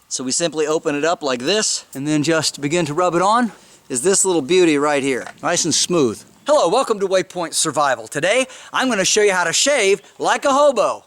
So we simply open it up like this and then just begin to rub it on. Is this little beauty right here. Nice and smooth. Hello, welcome to Waypoint Survival. Today I'm going to show you how to shave like a hobo.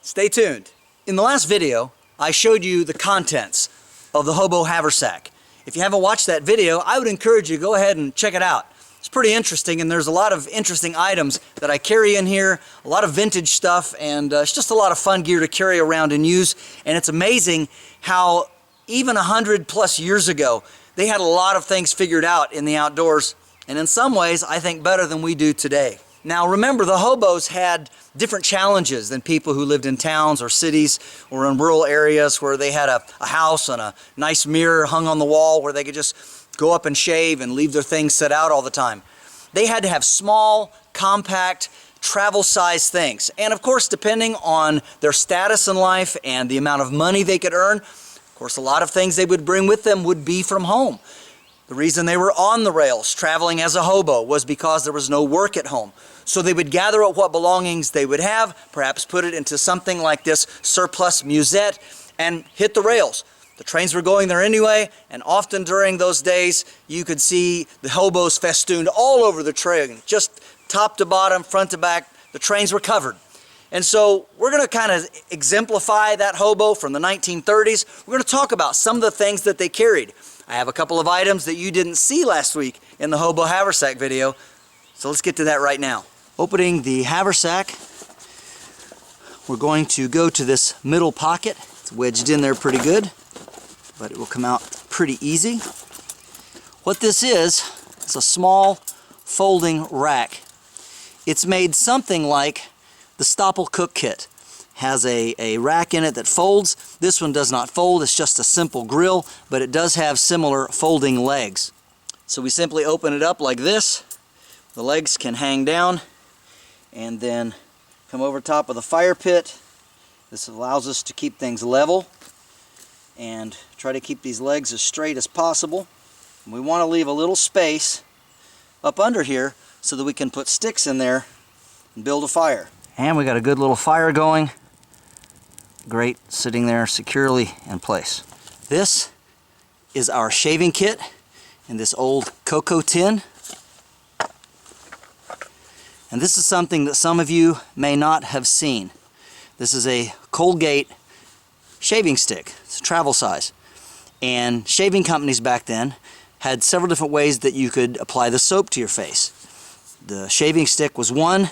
Stay tuned. In the last video I showed you the contents of the Hobo haversack. If you haven't watched that video, I would encourage you to go ahead and check it out. It's pretty interesting, and there's a lot of interesting items that I carry in here, a lot of vintage stuff, and it's just a lot of fun gear to carry around and use. And it's amazing how even 100+ years ago they had a lot of things figured out in the outdoors, and in some ways I think better than we do today. Now remember, the hobos had different challenges than people who lived in towns or cities or in rural areas where they had a house and a nice mirror hung on the wall where they could just go up and shave and leave their things set out all the time. They had to have small, compact, travel-sized things. And of course, depending on their status in life and the amount of money they could earn, of course, a lot of things they would bring with them would be from home. The reason they were on the rails traveling as a hobo was because there was no work at home. So they would gather up what belongings they would have, perhaps put it into something like this surplus musette, and hit the rails. The trains were going there anyway, and often during those days you could see the hobos festooned all over the train, just top to bottom, front to back. The trains were covered. And so we're going to kind of exemplify that hobo from the 1930s. We're going to talk about some of the things that they carried. I have a couple of items that you didn't see last week in the Hobo haversack video, so let's get to that right now. Opening the haversack, we're going to go to this middle pocket. It's wedged in there pretty good, but it will come out pretty easy. What this is a small folding rack. It's made something like the Stopple Cook Kit. Has a rack in it that folds. This one does not fold, it's just a simple grill, but it does have similar folding legs. So we simply open it up like this. The legs can hang down and then come over top of the fire pit. This allows us to keep things level and try to keep these legs as straight as possible. And we want to leave a little space up under here so that we can put sticks in there and build a fire. And we got a good little fire going. Great, sitting there securely in place. This is our shaving kit in this old cocoa tin. And this is something that some of you may not have seen. This is a Colgate shaving stick. It's a travel size. And shaving companies back then had several different ways that you could apply the soap to your face. The shaving stick was one.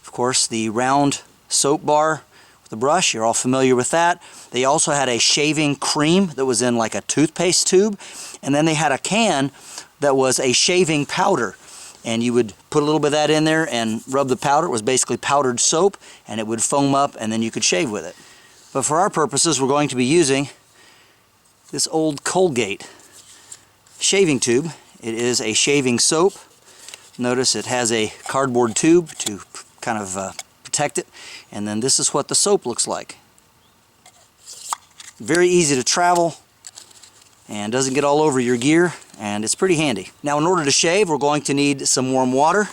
Of course, the round soap bar with the brush, you're all familiar with that. They also had a shaving cream that was in like a toothpaste tube. And then they had a can that was a shaving powder. And you would put a little bit of that in there and rub the powder. It was basically powdered soap, and it would foam up, and then you could shave with it. But for our purposes, we're going to be using this old Colgate shaving tube. It is a shaving soap. Notice it has a cardboard tube to kind of protect it. And then this is what the soap looks like. Very easy to travel and doesn't get all over your gear, and it's pretty handy. Now, in order to shave, we're going to need some warm water.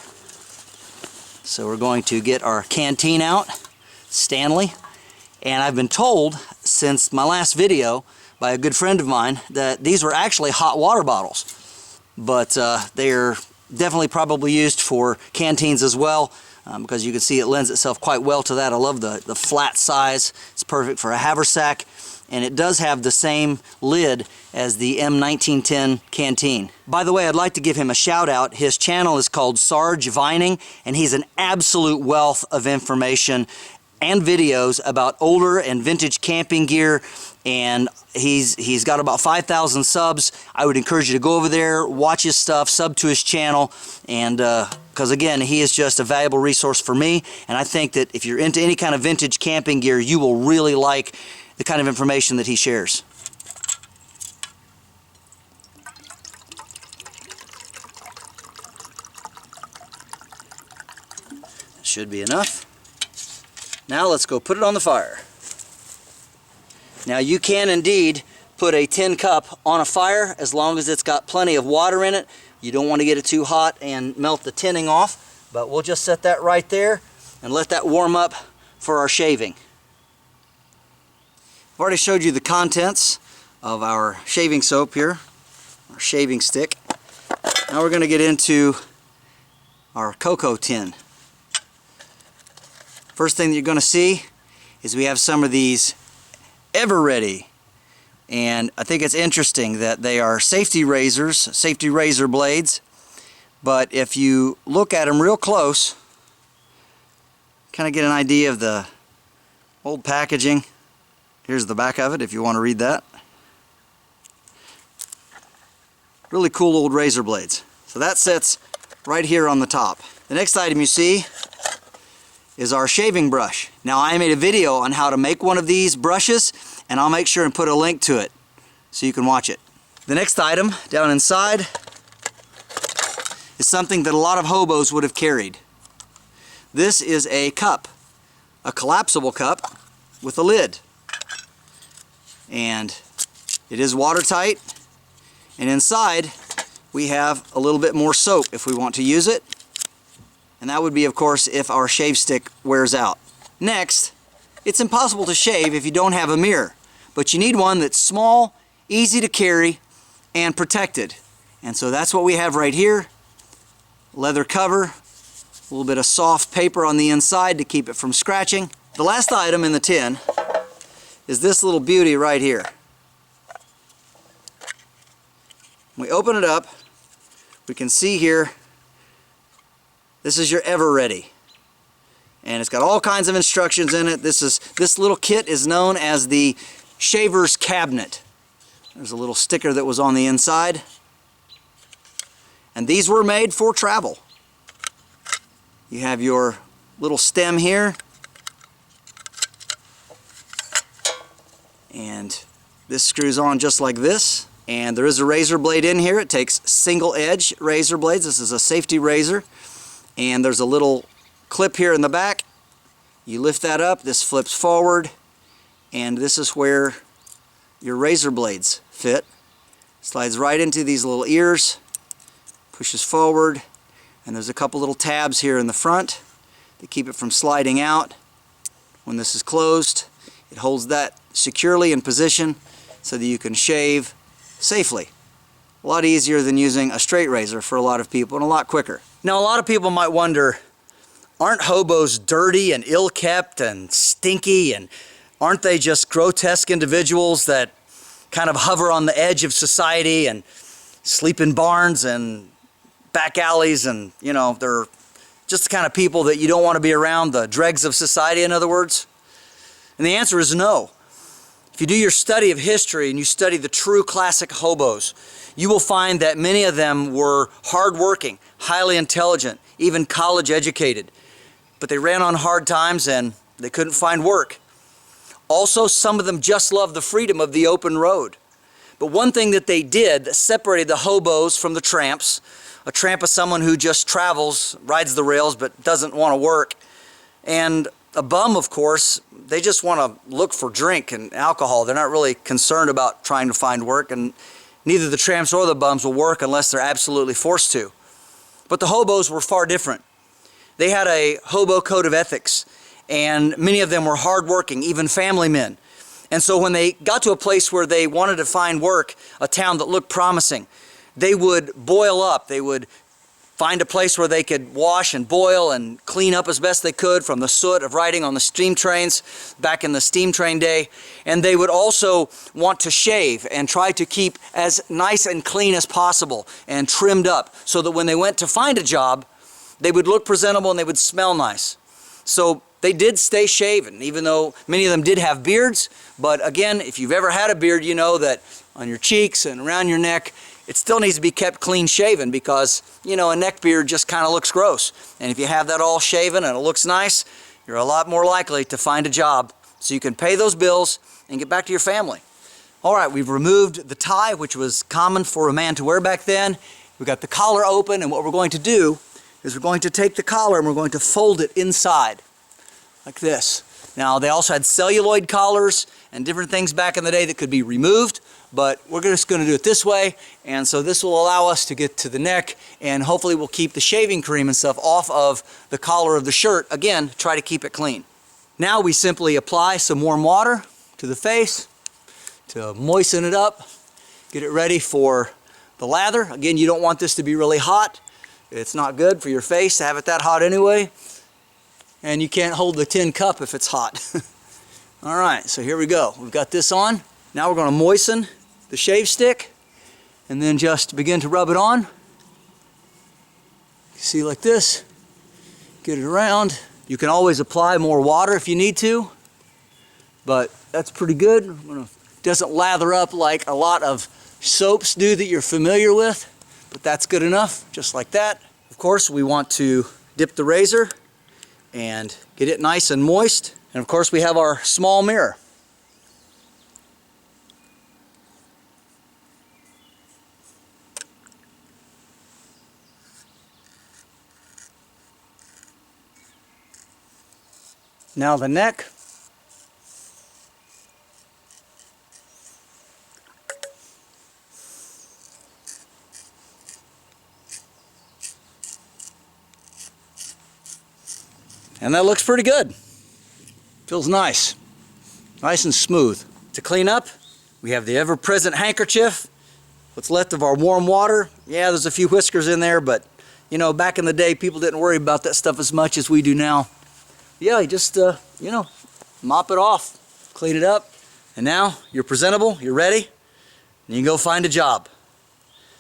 So we're going to get our canteen out, Stanley. And I've been told since my last video by a good friend of mine that these were actually hot water bottles. But they're definitely probably used for canteens as well, because you can see it lends itself quite well to that. I love the flat size. It's perfect for a haversack. And it does have the same lid as the M1910 canteen. By the way, I'd like to give him a shout out. His channel is called Sarge Vining, and he's an absolute wealth of information and videos about older and vintage camping gear, and he's got about 5,000 subs. I would encourage you to go over there, watch his stuff, sub to his channel, and because again, he is just a valuable resource for me, and I think that if you're into any kind of vintage camping gear, you will really like the kind of information that he shares. Should be enough. Now let's go put it on the fire. Now you can indeed put a tin cup on a fire as long as it's got plenty of water in it. You don't want to get it too hot and melt the tinning off, but we'll just set that right there and let that warm up for our shaving. I've already showed you the contents of our shaving soap here, our shaving stick. Now we're going to get into our cocoa tin. First thing that you're going to see is we have some of these Ever Ready, and I think it's interesting that they are safety razors, safety razor blades, but if you look at them real close, kind of get an idea of the old packaging. Here's the back of it if you want to read that. Really cool old razor blades. So that sits right here on the top. The next item you see is our shaving brush. Now I made a video on how to make one of these brushes, and I'll make sure and put a link to it so you can watch it. The next item down inside is something that a lot of hobos would have carried. This is a cup, a collapsible cup with a lid. And it is watertight, and inside we have a little bit more soap if we want to use it. And that would be, of course, if our shave stick wears out. Next, it's impossible to shave if you don't have a mirror, but you need one that's small, easy to carry, and protected. And so that's what we have right here. Leather cover, a little bit of soft paper on the inside to keep it from scratching. The last item in the tin is this little beauty right here. When we open it up, we can see here, this is your Ever Ready. And it's got all kinds of instructions in it. This little kit is known as the shaver's cabinet. There's a little sticker that was on the inside. And these were made for travel. You have your little stem here. And this screws on just like this. And there is a razor blade in here. It takes single edge razor blades. This is a safety razor. And there's a little clip here in the back. You lift that up, this flips forward, and this is where your razor blades fit. Slides right into these little ears, pushes forward, and there's a couple little tabs here in the front that keep it from sliding out. When this is closed, it holds that securely in position so that you can shave safely. A lot easier than using a straight razor for a lot of people, and a lot quicker. Now, a lot of people might wonder, aren't hobos dirty and ill-kept and stinky, and aren't they just grotesque individuals that kind of hover on the edge of society and sleep in barns and back alleys, and, you know, they're just the kind of people that you don't want to be around, the dregs of society, in other words? And the answer is no. If you do your study of history and you study the true classic hobos, you will find that many of them were hardworking, highly intelligent, even college educated. But they ran on hard times and they couldn't find work. Also, some of them just loved the freedom of the open road. But one thing that they did that separated the hobos from the tramps, a tramp is someone who just travels, rides the rails, but doesn't want to work. And a bum, of course, they just want to look for drink and alcohol. They're not really concerned about trying to find work, and neither the tramps or the bums will work unless they're absolutely forced to. But the hobos were far different. They had a hobo code of ethics, and many of them were hardworking, even family men. And so when they got to a place where they wanted to find work, a town that looked promising, they would boil up. They would find a place where they could wash and boil and clean up as best they could from the soot of riding on the steam trains back in the steam train day. And they would also want to shave and try to keep as nice and clean as possible and trimmed up so that when they went to find a job, they would look presentable and they would smell nice. So they did stay shaven, even though many of them did have beards. But again, if you've ever had a beard, you know that on your cheeks and around your neck, it still needs to be kept clean shaven because, you know, a neck beard just kind of looks gross. And if you have that all shaven and it looks nice, you're a lot more likely to find a job so you can pay those bills and get back to your family. All right, we've removed the tie, which was common for a man to wear back then. We've got the collar open, and what we're going to do is we're going to take the collar and we're going to fold it inside like this. Now, they also had celluloid collars and different things back in the day that could be removed, but we're just going to do it this way, and so this will allow us to get to the neck, and hopefully we'll keep the shaving cream and stuff off of the collar of the shirt. Again, try to keep it clean. Now we simply apply some warm water to the face to moisten it up, get it ready for the lather. Again, you don't want this to be really hot. It's not good for your face to have it that hot anyway. And you can't hold the tin cup if it's hot. Alright, so here we go. We've got this on. Now we're going to moisten the shave stick and then just begin to rub it on. See, like this. Get it around. You can always apply more water if you need to, but that's pretty good. It doesn't lather up like a lot of soaps do that you're familiar with, but that's good enough, just like that. Of course, we want to dip the razor and get it nice and moist. And of course, we have our small mirror. Now the neck. And that looks pretty good. Feels nice. Nice and smooth. To clean up, we have the ever-present handkerchief. What's left of our warm water. Yeah, there's a few whiskers in there, but you know, back in the day, people didn't worry about that stuff as much as we do now. Yeah, you just, you know, mop it off, clean it up, and now you're presentable, you're ready, and you can go find a job.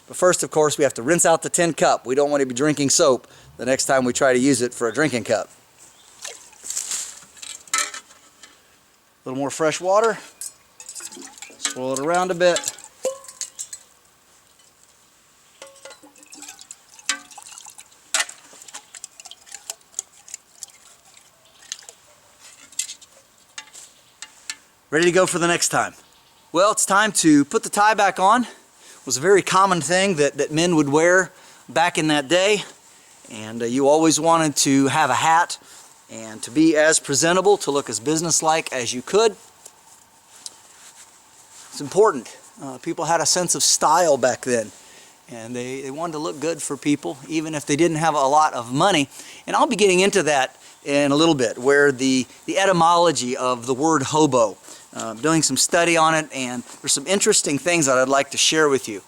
But first, of course, we have to rinse out the tin cup. We don't want to be drinking soap the next time we try to use it for a drinking cup. A little more fresh water, swirl it around a bit. Ready to go for the next time. Well, it's time to put the tie back on. It was a very common thing that men would wear back in that day. And you always wanted to have a hat and to be as presentable, to look as businesslike as you could. It's important. People had a sense of style back then. And they wanted to look good for people, even if they didn't have a lot of money. And I'll be getting into that in a little bit, where the etymology of the word hobo. I'm doing some study on it, and there's some interesting things that I'd like to share with you.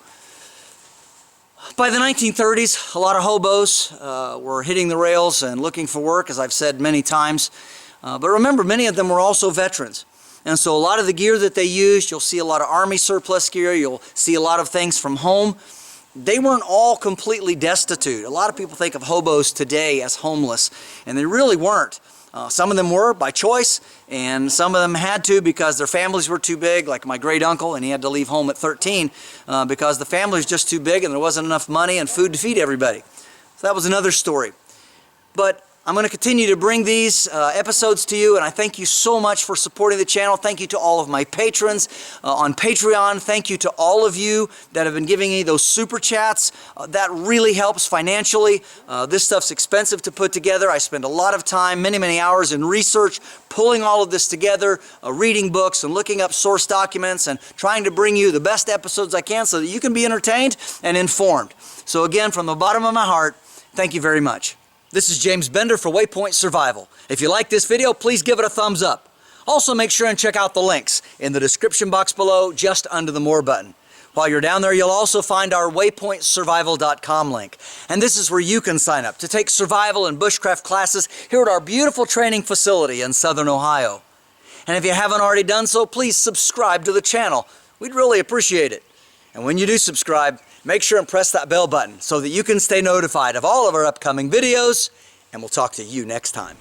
By the 1930s, a lot of hobos were hitting the rails and looking for work, as I've said many times. But remember, many of them were also veterans. And so a lot of the gear that they used, you'll see a lot of Army surplus gear, you'll see a lot of things from home. They weren't all completely destitute. A lot of people think of hobos today as homeless, and they really weren't. Some of them were by choice, and some of them had to because their families were too big, like my great uncle, and he had to leave home at 13 because the family was just too big and there wasn't enough money and food to feed everybody. So that was another story. But I'm going to continue to bring these episodes to you, and I thank you so much for supporting the channel. Thank you to all of my patrons on Patreon. Thank you to all of you that have been giving me those super chats. That really helps financially. This stuff's expensive to put together. I spend a lot of time, many hours in research, pulling all of this together, reading books and looking up source documents and trying to bring you the best episodes I can so that you can be entertained and informed. So again, from the bottom of my heart, thank you very much. This is James Bender for Waypoint Survival. If you like this video, please give it a thumbs up. Also, make sure and check out the links in the description box below, just under the More button. While you're down there, you'll also find our waypointsurvival.com link. And this is where you can sign up to take survival and bushcraft classes here at our beautiful training facility in Southern Ohio. And if you haven't already done so, please subscribe to the channel. We'd really appreciate it. And when you do subscribe, make sure and press that bell button so that you can stay notified of all of our upcoming videos, and we'll talk to you next time.